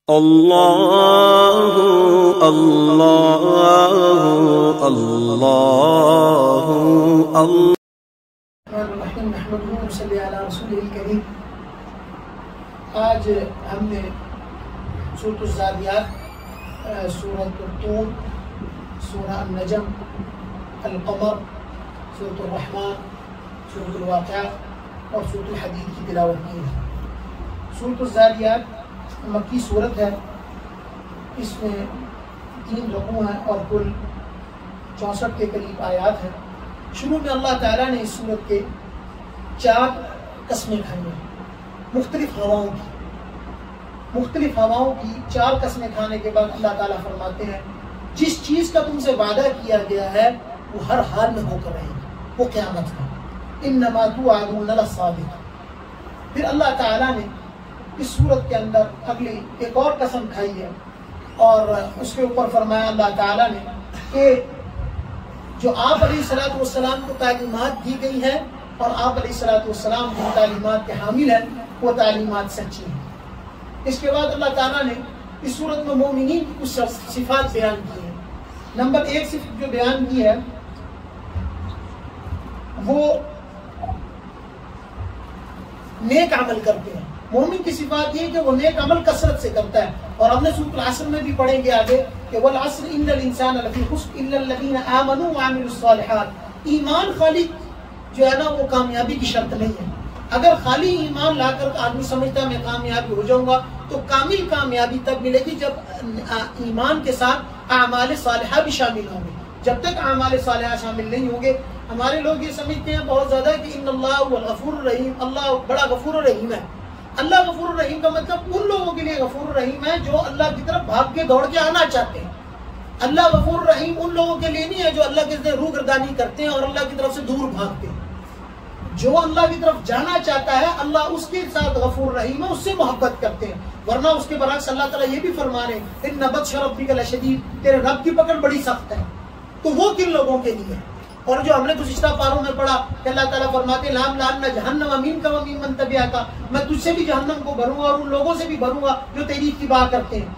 اللہ اللہ اللہ آج ہم نے سورۃ الذاریات، سورۃ الطور، سورہ النجم، القمر، سورۃ الرحمن، سورۃ الواقعہ اور سورۃ الحدید کی تلاوت کی ہے۔ سورۃ الذاریات مکی سورت ہے، اس میں 3 رکوع ہیں اور کل 64 کے قریب آیات ہیں۔ شروع میں اللہ تعالیٰ نے اس سورت کے 4 قسمیں کھائی ہیں، مختلف ہواؤں کی 4 قسمیں کھانے کے بعد اللہ تعالیٰ فرماتے ہیں جس چیز کا تم سے وعدہ کیا گیا ہے وہ ہر حال میں ہو کر رہے گی، وہ قیامت کا، انما توعدون لصادق۔ پھر اللہ تعالیٰ نے اس صورت کے اندر اگلی ایک اور قسم کھائی ہے اور اس کے اوپر فرمایا اللہ تعالیٰ نے کہ جو آپ علیہ السلام کو تعلیمات دی گئی ہیں اور آپ علیہ السلام کی تعلیمات کے حامل ہیں، وہ تعلیمات سچی ہیں۔ اس کے بعد اللہ تعالیٰ نے اس صورت میں مومنین کی کچھ صفات بیان کی ہیں۔ نمبر 1 صفت جو بیان کی ہے وہ نیک عمل کرتے ہیں۔ مومن کی صفات یہ کہ وہ نیک عمل کثرت سے کرتا ہے، اور ہم نے سورۃ العصر میں بھی پڑھیں گے آگے کہ والعصر ان الانسان لفی خسر الا الذین آمنوا وعملوا الصالحات۔ ایمان خالی جو ہے نا وہ کامیابی کی شرط نہیں ہے۔ اگر خالی ایمان لا کر آدمی سمجھتا ہے میں کامیابی ہو جاؤں گا تو کامل کامیابی تب ملے گی جب ایمان کے ساتھ اعمال صالحہ بھی شامل ہوں گے۔ جب تک اعمال صالحہ شامل نہیں ہوں گے، ہمارے لوگ یہ سمجھتے ہیں بہت زیادہ کہ ان اللہ هو الغفور الرحیم، اللہ بڑا غفور الرحیم ہے۔ اللہ غفور الرحیم کا مطلب ان لوگوں کے لیے غفور الرحیم ہے جو اللہ کی طرف بھاگ کے دوڑ کے آنا چاہتے ہیں۔ اللہ غفور الرحیم ان لوگوں کے لیے نہیں ہے جو اللہ کے روح گردانی کرتے ہیں اور اللہ کی طرف سے دور بھاگتے ہیں۔ جو اللہ کی طرف جانا چاہتا ہے اللہ اس کے ساتھ غفور رحیم ہے، اس سے محبت کرتے ہیں۔ ورنہ اس کے برعکس اللہ تعالیٰ یہ بھی فرما رہے ہیں ان بطش ربک لشدید، تیرے رب کی پکڑ بڑی سخت ہے۔ تو وہ کن لوگوں کے لیے؟ اور جو ہم نے گزشتہ پاروں میں پڑھا کہ اللہ تعالیٰ فرماتے ہیں لام لام جہنم منک وممن تبعک، میں تجھ سے بھی جہنم کو بھروں گا اور ان لوگوں سے بھی بھروں گا جو تیری اتباع کرتے ہیں۔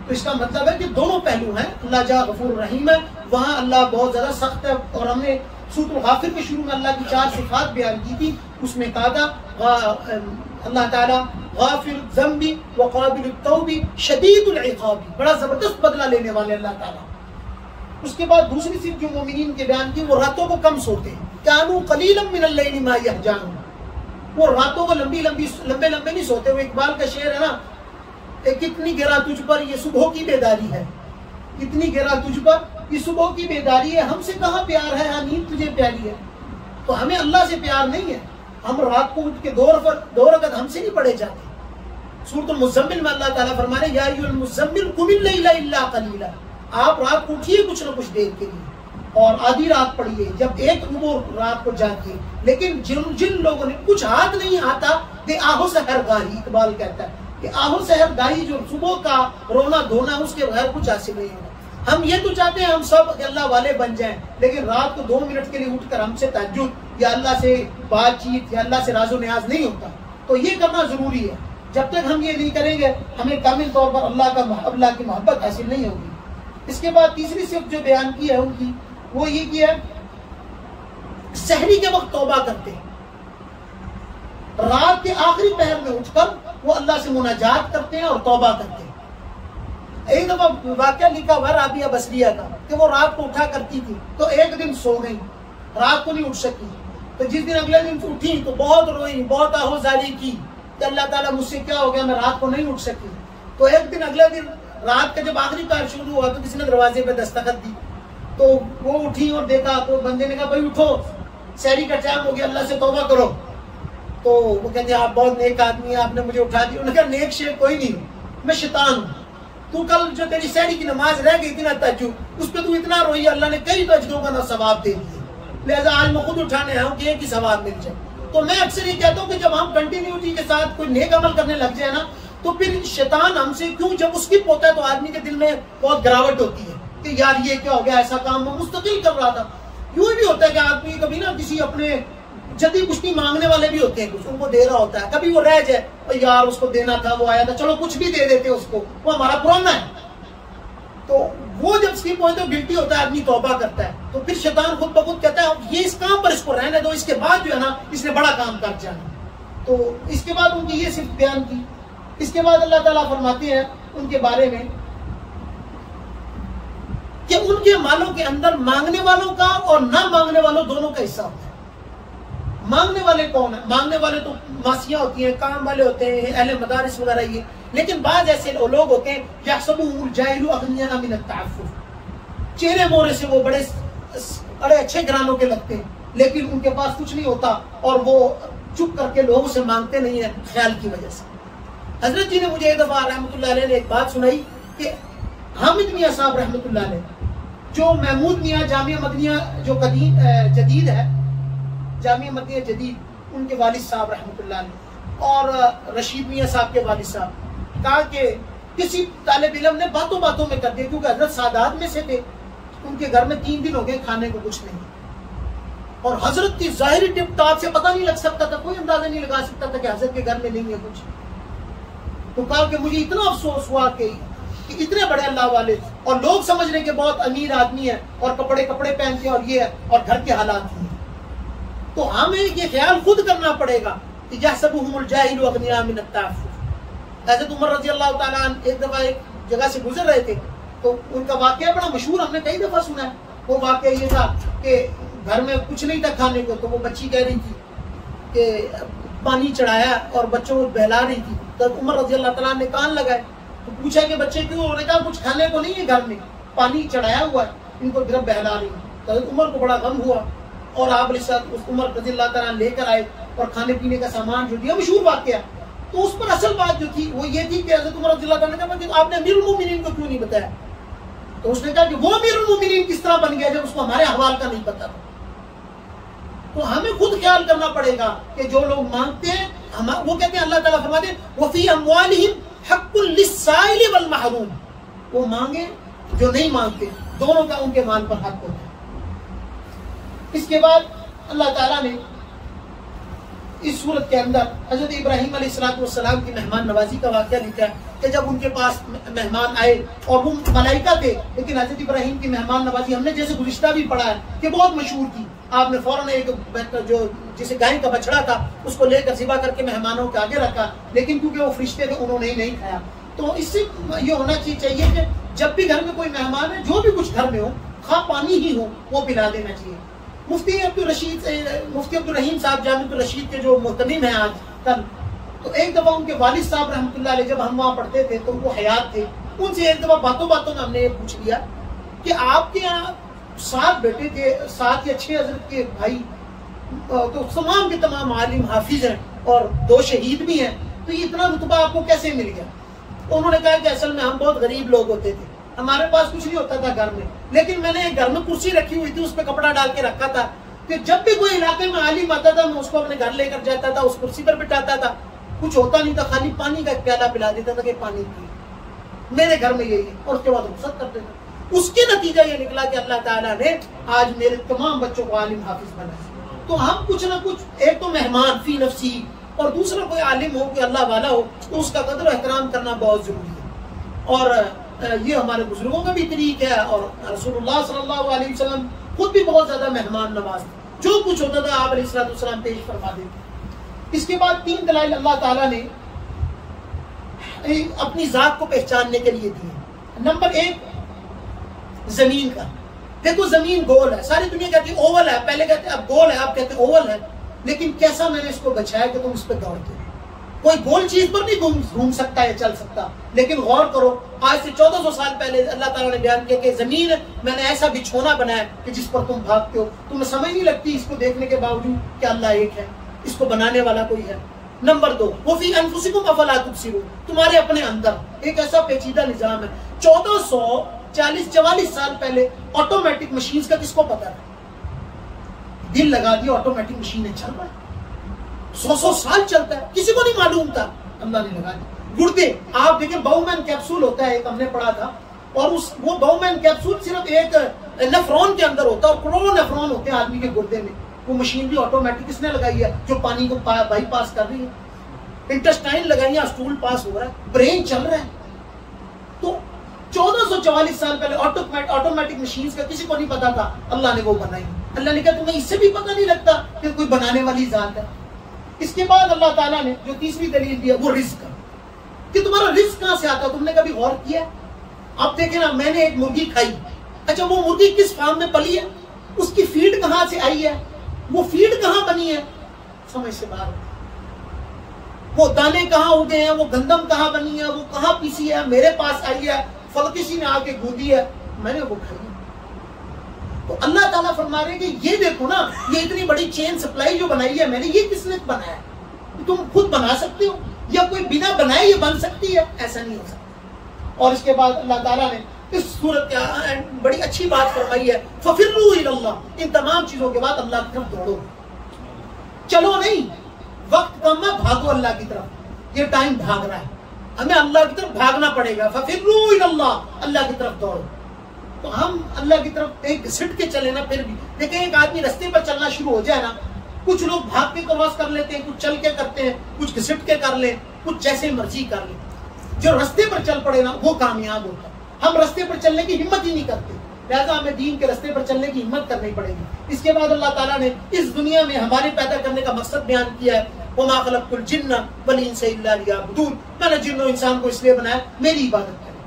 تو اس کا مطلب ہے کہ دونوں پہلو ہیں، اللہ جہاں غفور رحیم ہے وہاں اللہ بہت زیادہ سخت ہے۔ اور ہم نے سورۃ الغافر کے شروع میں اللہ کی 4 صفات بیان کی تھی، اس میں کہا تھا اللہ تعالیٰ غافر الذنب وقابل التوب شدید العقاب، بڑا زبردست بدلہ لینے والے اللہ تعالیٰ۔ اس کے بعد دوسری صفت جو مومنین کے بیان کی، وہ راتوں کو کم سوتے ہیں، کانوا قلیلا من اللیل ما یہجعون، وہ راتوں کو لمبے نہیں سوتے۔ وہ اقبال کا شعر ہے نا، کتنی گرا تجھ پر یہ صبح کی بیداری ہے، کتنی گرا تجھ پر یہ صبح کی بیداری ہے، ہم سے کہاں پیار ہے، ہاں نیند تجھے پیاری ہے۔ تو ہمیں اللہ سے پیار نہیں ہے، ہم رات کو اٹھ کے 2 رکعت ہم سے نہیں پڑھے جاتے۔ سورۃ المزمل میں اللہ تعالیٰ فرما رہے یا ایھا المزمل قم اللیل الا قلیلا، آپ رات کو اٹھیے کچھ نہ کچھ دیر کے لیے اور آدھی رات پڑھیے، جب 1 ربع رات کو جاگیے۔ لیکن جن لوگوں نے کچھ ہاتھ نہیں آتا کہ آہو سحر گاہی، اقبال کہتا ہے کہ آہو سحر گاہی جو صبح کا رونا دھونا اس کے بغیر کچھ حاصل نہیں ہوگا۔ ہم یہ تو چاہتے ہیں ہم سب اللہ والے بن جائیں، لیکن رات کو 2 منٹ کے لیے اٹھ کر ہم سے تہجد یا اللہ سے بات چیت یا اللہ سے راز و نیاز نہیں ہوتا۔ تو یہ کرنا ضروری ہے۔ جب تک ہم یہ نہیں کریں گے ہمیں کامل طور پر اللہ کی محبت حاصل نہیں ہوگی۔ اس کے بعد تیسری صفت جو بیان کی ہے ان کی، وہ یہ کہ ہے سحری کے وقت توبہ کرتے ہیں، رات کے آخری پہر میں اٹھ کر وہ اللہ سے مناجات کرتے ہیں اور توبہ کرتے ہیں۔ ایک دفعہ واقعہ لکھا ہوا رابعہ بصریہ کا کہ وہ رات کو اٹھا کرتی تھی تو ایک دن سو گئی، رات کو نہیں اٹھ سکی، تو جس دن اگلے دن اٹھی تو بہت روئی، بہت آہوزاری کی کہ اللہ تعالیٰ مجھ سے کیا ہو گیا، میں رات کو نہیں اٹھ سکی۔ تو ایک دن اگلے دن رات کا جب آخری پہر شروع ہوا تو کسی نے دروازے پہ دستخط دی، تو وہ اٹھی اور دیکھا تو بندے نے کہا بھائی اٹھو سحری کا ٹائم ہو گیا، اللہ سے توبہ کرو۔ تو وہ کہتے ہیں آپ بہت نیک آدمی ہیں، آپ نے مجھے اٹھا دیا۔ انہوں نے کہا نیک شے کوئی نہیں ہوں، میں شیطان ہوں۔ تو کل جو تیری سحری کی نماز رہ گئی تھی نا تہجد، اس پہ تو اتنا روئی، اللہ نے کئی تہجدوں کا نا ثواب دے دیے، لہٰذا آج میں خود اٹھانے آیا ہوں کہ ایک ہی ثواب مل جائے۔ تو میں اکثر یہ کہتا ہوں کہ جب ہم کنٹینیوٹی کے ساتھ کوئی نیک عمل کرنے لگ جائے نا تو پھر شیطان ہم سے کیوں جب اسکپ ہوتا ہے تو آدمی کے دل میں بہت گراوٹ ہوتی ہے کہ یار یہ کیا ہو گیا، ایسا کام میں مستقل کر رہا تھا۔ یوں بھی ہوتا ہے کہ آدمی کبھی نا کسی اپنے جدی کچھ مانگنے والے بھی ہوتے ہیں، کچھ ان کو دے رہا ہوتا ہے، کبھی وہ رہ جائے یار اس کو دینا تھا، وہ آیا تھا، چلو کچھ بھی دے دیتے اس کو، وہ ہمارا پرانا ہے. تو وہ جب اسکپ ہوتے تو گلٹی ہوتا ہے، آدمی توبہ کرتا ہے، تو پھر شیطان خود بخود کہتا ہے یہ اس کام پر اس کو رہنے دو، اس کے بعد جو ہے نا اس نے بڑا کام کر جانا. تو اس کے بعد ان کی یہ صرف بیان کی. اس کے بعد اللہ تعالیٰ فرماتے ہیں ان کے بارے میں کہ ان کے مالوں کے اندر مانگنے والوں کا اور نہ مانگنے والوں دونوں کا حصہ ہوتا ہے. مانگنے والے کون ہیں؟ مانگنے والے تو ماسیاں ہوتی ہیں، کام والے ہوتے ہیں، اہل مدارس وغیرہ یہ. لیکن بعض ایسے لوگ ہوتے ہیں یحسبهم الجاہل اغنیاء من التعفف، چہرے مورے سے وہ بڑے اچھے گھرانوں کے لگتے ہیں، لیکن ان کے پاس کچھ نہیں ہوتا اور وہ چپ کر کے لوگوں سے مانگتے نہیں ہیں خیال کی وجہ سے. حضرت جی نے مجھے ایک دفعہ رحمۃ اللہ علیہ نے ایک بات سنائی کہ حامد میاں صاحب رحمۃ اللہ علیہ، جو محمود میاں جامعہ مدنیہ جو جدید ہے، جامعہ مدنیہ جدید، ان کے والد صاحب رحمۃ اللہ علیہ، اور رشید میاں صاحب کے والد صاحب، کہا کہ کسی طالب علم نے باتوں باتوں میں کر دیا، کیونکہ حضرت سادات میں سے تھے، ان کے گھر میں 3 دن ہو گئے کھانے کو کچھ نہیں، اور حضرت کی ظاہری ٹپ ٹاپ سے پتہ نہیں لگ سکتا تھا، کوئی اندازہ نہیں لگا سکتا تھا کہ حضرت کے گھر میں نہیں ہے کچھ. تو کہا کہ مجھے اتنا افسوس ہوا کہ اتنے بڑے اللہ والے اور لوگ سمجھ رہے کہ بہت امیر آدمی ہے اور کپڑے پہنتے ہیں اور یہ ہے، اور گھر کے حالات ہیں. تو ہمیں یہ خیال خود کرنا پڑے گا کہ یحسبهم الجاہل اغنیاء من التعفف. حضرت عمر رضی اللہ تعالیٰ عنہ ایک دفعہ ایک جگہ سے گزر رہے تھے، تو ان کا واقعہ بڑا مشہور، ہم نے کئی دفعہ سنا ہے. وہ واقعہ یہ تھا کہ گھر میں کچھ نہیں تھا کھانے کو، تو وہ بچی کہہ رہی تھی کہ پانی چڑھایا اور بچوں کو بہلا رہی تھی. تو عمر رضی اللہ تعالیٰ نے کان لگائے، تو پوچھا کہ بچے کیوں؟ انہوں نے کہا کچھ کھانے کو نہیں ہے گھر میں، پانی چڑھایا ہوا ہے، ان کو صرف بہلا رہی. تو عمر کو بڑا غم ہوا اور آپ عمر رضی اللہ تعالیٰ لے کر آئے اور کھانے پینے کا سامان جو دیا، مشہور واقعہ. تو اس پر اصل بات جو تھی وہ یہ تھی کہ حضرت عمر رضی اللہ تعالیٰ نے کہا کہ آپ نے امیر المومنین کو کیوں نہیں بتایا؟ تو اس نے کہا کہ وہ امیر المومنین کس طرح بن گیا جب اس کو ہمارے احوال کا نہیں پتا تھا. تو ہمیں خود خیال کرنا پڑے گا کہ جو لوگ مانگتے ہیں، وہ کہتے ہیں اللہ تعالیٰ فرماتے ہیں وَفِي أَمْوَالِهِمْ حَقٌّ لِلسَّائِلِ وَالْمَحْرُومِ، وہ مانگے جو نہیں مانگتے، دونوں کا ان کے مال پر حق ہوتا ہے. اس کے بعد اللہ تعالیٰ نے اس صورت کے اندر حضرت ابراہیم علیہ السلام کی مہمان نوازی کا واقعہ لکھا ہے کہ جب ان کے پاس مہمان آئے اور وہ ملائکہ تھے، لیکن حضرت ابراہیم کی مہمان نوازی ہم نے جیسے گزشتہ بھی پڑھا ہے کہ بہت مشہور تھی. آپ نے فوراً ایک جو جسے گائے کا بچڑا تھا اس کو لے کر ذبح کر کے مہمانوں کے آگے رکھا، لیکن کیونکہ وہ فرشتے تھے انہوں نے نہیں کھایا. تو اس سے یہ ہونا چاہیے کہ جب بھی گھر میں کوئی مہمان ہے، جو بھی کچھ گھر میں ہو، خواہ پانی ہی ہو، وہ پلا دینا چاہیے. مفتی عبدالرحیم صاحب جامع الرشید کے جو محتمم ہیں آج کل، تو ایک دفعہ ان کے والد صاحب رحمۃ اللہ علیہ جب ہم وہاں پڑھتے تھے تو وہ حیات تھے، ان سے ایک دفعہ باتوں میں ہم نے یہ پوچھ لیا کہ آپ کے یہاں 7 بیٹے تھے، 7 یا 6 حضرت کے بھائی، تو تمام کے تمام عالم حافظ ہیں اور 2 شہید بھی ہیں، تو یہ اتنا رتبہ آپ کو کیسے مل گیا؟ انہوں نے کہا کہ اصل میں ہم بہت غریب لوگ ہوتے تھے، ہمارے پاس کچھ نہیں ہوتا تھا گھر میں، لیکن میں نے ایک گھر میں کرسی رکھی ہوئی تھی، اس پہ کپڑا ڈال کے رکھا تھا کہ جب بھی کوئی علاقے میں عالم آتا تھا میں اس کو اپنے گھر لے کر جاتا تھا، اس کرسی پر بٹھاتا تھا، کچھ ہوتا نہیں تھا، خالی پانی کا ایک پیالہ پلا دیتا تھا کہ پانی پی، میرے گھر میں یہی ہے، اور اس کے بعد رخصت کرتے تھے. اس کے نتیجہ یہ نکلا کہ اللہ تعالیٰ نے آج میرے تمام بچوں کو عالم حافظ بنا. تو ہم کچھ نہ کچھ، ایک تو مہمان فی نفسی، اور دوسرا کوئی عالم ہو، کوئی اللہ والا ہو، تو اس کا قدر و احترام کرنا بہت ضروری ہے. اور یہ ہمارے بزرگوں کا بھی طریق ہے، اور رسول اللہ صلی اللہ علیہ وسلم خود بھی بہت زیادہ مہمان نواز تھے، جو کچھ ہوتا تھا آپ علیہ السلام پیش فرما دیتے. اس کے بعد 3 دلائل اللہ تعالیٰ نے اپنی ذات کو پہچاننے کے لیے دیے. نمبر 1 زمین کا. دیکھو زمین گول ہے، ساری دنیا کہتی ہے اوول ہے، پہلے کہتے ہیں اب گول ہے، آپ کہتے ہیں اوول ہے، لیکن کیسا میں نے اس کو بچایا کہ تم اس پہ دوڑتے ہو. کوئی گول چیز پر نہیں گھوم سکتا یا چل سکتا. لیکن غور کرو، آج سے 1400 سال پہلے اللہ تعالیٰ نے بیان کیا کہ زمین میں نے ایسا بچھونا بنایا کہ جس پر تم بھاگتے ہو، تمہیں سمجھ نہیں لگتی اس کو دیکھنے کے باوجود کہ اللہ ایک ہے، اس کو بنانے والا کوئی ہے. نمبر 2 وہ فی انفسکم افلا تبصرون، تمہارے اپنے اندر ایک ایسا پیچیدہ نظام ہے. 1440-44 سال پہلے آٹومیٹک مشینز کا کس کو پتا تھا؟ دل لگا دیا آٹومیٹک مشینیں چل رہا ہے، 100 سال چلتا ہے، کسی کو نہیں معلوم تھا، اللہ نے لگا دیا. گردے آپ دیکھیں، باؤمین کیپسول ہوتا ہے ایک، ہم نے پڑھا تھا، اور وہ باؤمین کیپسول صرف ایک نیفرون کے اندر ہوتا ہے، اور کروڑوں نیفرون ہوتے ہیں آدمی کے گردے میں. وہ مشین بھی آٹومیٹک کس نے لگائی ہے جو پانی کو بائی پاس کر رہی ہے. انٹسٹائن لگائی ہے, اسٹول پاس ہو رہا ہے, برین چل رہا ہے. تو 1444 سال پہلے آٹومیٹک مشینز کا کسی کو نہیں پتا تھا, اللہ نے وہ بنائی. اللہ نے کہا تمہیں اس سے بھی پتہ نہیں لگتا کہ کوئی بنانے والی ذات ہے. اس کے بعد اللہ تعالیٰ نے جو تیسری دلیل دیا وہ رزق کا, کہ تمہارا رزق کہاں سے آتا ہے. تم نے کبھی غور کیا؟ آپ دیکھیں نا, میں نے ایک مرغی کھائی, اچھا وہ مرغی کس فارم میں پلی ہے, اس کی فیڈ کہاں سے آئی ہے, وہ فیڈ کہاں بنی ہے, سمجھ سے باہر. وہ دانے کہاں اگے ہیں, وہ گندم کہاں بنی ہے, وہ کہاں پیسی ہے, میرے پاس آئی ہے, پھل کسی نے آ کے گوندی ہے, میں نے وہ کھائی. تو اللہ تعالیٰ فرما رہے ہیں کہ یہ دیکھو نا, یہ اتنی بڑی چین سپلائی جو بنائی ہے میں نے, یہ کس نے بنایا ہے؟ تم خود بنا سکتے ہو یا کوئی بنا بنائے یہ بن سکتی ہے؟ ایسا نہیں ہو سکتا. اور اس کے بعد اللہ تعالیٰ نے اس صورت بڑی اچھی بات فرمائی ہے, فَفِرُّوا إِلَى اللَّهِ. ان تمام چیزوں کے بعد اللہ کی طرف دوڑو, چلو نہیں, وقت کم ہے, بھاگو اللہ کی طرف. یہ ٹائم بھاگ رہا ہے, ہمیں اللہ کی طرف بھاگنا پڑے گا. فَفِرُّوا إِلَى اللَّهِ, اللہ کی طرف دوڑو. تو ہم اللہ کی طرف ایک گھسٹ کے چلے نا, پھر بھی دیکھیں ایک آدمی رستے پر چلنا شروع ہو جائے نا, کچھ لوگ بھاگ کے کراس کر لیتے ہیں, کچھ چل کے کرتے ہیں, کچھ گھسٹ کے کر لیں, کچھ جیسے مرضی کر لیں. جو رستے پر چل پڑے نا وہ کامیاب ہوتا ہے. ہم رستے پر چلنے کی ہمت ہی نہیں کرتے, لہذا ہمیں دین کے رستے پر چلنے کی ہمت کرنی پڑے گی. اس کے بعد اللہ تعالیٰ نے اس دنیا میں ہمارے پیدا کرنے کا مقصد بیان کیا ہے, وَمَا خَلَقْتُ الْجِنَّ وَالْإِنسَ إِلَّا لِيَعْبُدُونِ. میں نے جن و انسان کو اس لیے بنایا میری عبادت کریں.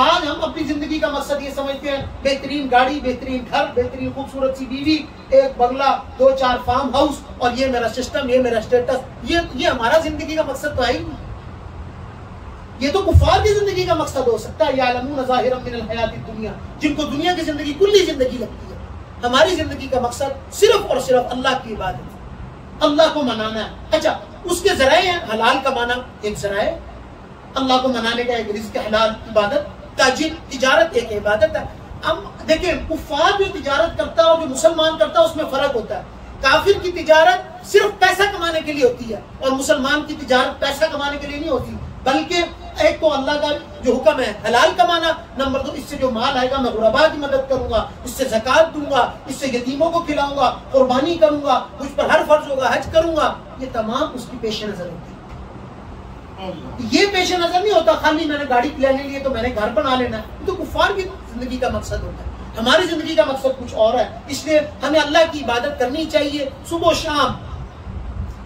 آج ہم اپنی زندگی کا مقصد یہ سمجھتے ہیں, بہترین گاڑی, بہترین گھر, بہترین خوبصورت سی بیوی, ایک بنگلہ, 2-4 فارم ہاؤس, اور یہ میرا سسٹم, یہ میرا اسٹیٹس. یہ ہمارا زندگی کا مقصد تو ہے ہی نہیں. یہ تو کفار کی زندگی کا مقصد ہو سکتا ہے, یعلمون ظاہرا من الحیات الدنیا, جن کو دنیا کی زندگی کلی زندگی لگتی ہے. ہماری زندگی کا مقصد صرف اور صرف اللہ کی عبادت, اللہ کو منانا ہے. اچھا اس کے ذرائع ہیں, حلال کمانا ایک ذرائع, اللہ کو منانے کا ایک رزق حلال عبادت, تجارت ایک عبادت ہے. ہم دیکھیں کفار جو تجارت کرتا ہے اور جو مسلمان کرتا ہے اس میں فرق ہوتا ہے. کافر کی تجارت صرف پیسہ کمانے کے لیے ہوتی ہے, اور مسلمان کی تجارت پیسہ کمانے کے لیے نہیں ہوتی, بلکہ ایک تو اللہ کا جو حکم ہے حلال کمانا, نمبر 2 اس سے جو مال آئے گا میں غرباء کی مدد کروں گا, اس سے زکوٰۃ دوں گا, اس سے یتیموں کو کھلاؤں گا, قربانی کروں گا, مجھ پر ہر فرض ہوگا, حج کروں گا. یہ تمام اس کی پیش نظر ہوتی ہے. یہ پیش نظر نہیں ہوتا خالی میں نے گاڑی لینے لیے تو میں نے گھر بنا لینا, تو کفار کی زندگی کا مقصد ہوتا ہے. ہماری زندگی کا مقصد کچھ اور ہے. اس لیے ہمیں اللہ کی عبادت کرنی چاہیے صبح و شام,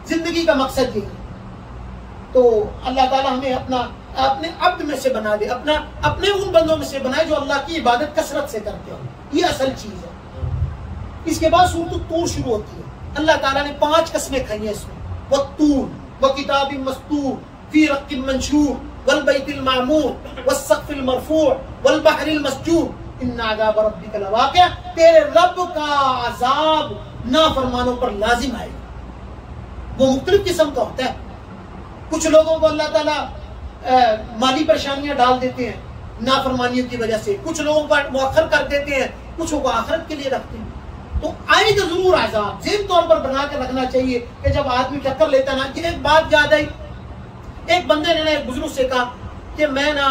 زندگی کا مقصد یہ ہے. تو اللہ تعالیٰ ہمیں اپنے عبد میں سے بنا دے, اپنے ان بندوں میں سے بنائے جو اللہ کی عبادت کثرت سے کرتے ہوں. یہ اصل چیز ہے. اس کے بعد سورۃ الطور شروع ہوتی ہے. اللہ تعالیٰ نے 5 قسمیں کھائی ہیں اس میں, والطور وکتاب مسطور فی رق منشور والبیت المعمور والسقف المرفوع والبحر المسجور ان عذاب ربک لواقع. تیرے رب کا عذاب نافرمانوں پر لازم آئے گا. وہ مختلف قسم کا ہوتا ہے. کچھ لوگوں کو اللہ تعالیٰ مالی پریشانیاں ڈال دیتے ہیں نافرمانیوں کی وجہ سے, کچھ لوگوں کو مؤخر کر دیتے ہیں, کچھ کو آخرت کے لیے رکھتے ہیں. تو آئے گا ضرور عذاب. ذہن طور پر بنا کے رکھنا چاہیے کہ جب آدمی ٹکر لیتا نا, کہ ایک بات یاد آئی, ایک بندے نے ایک بزرگ سے کہا کہ میں نا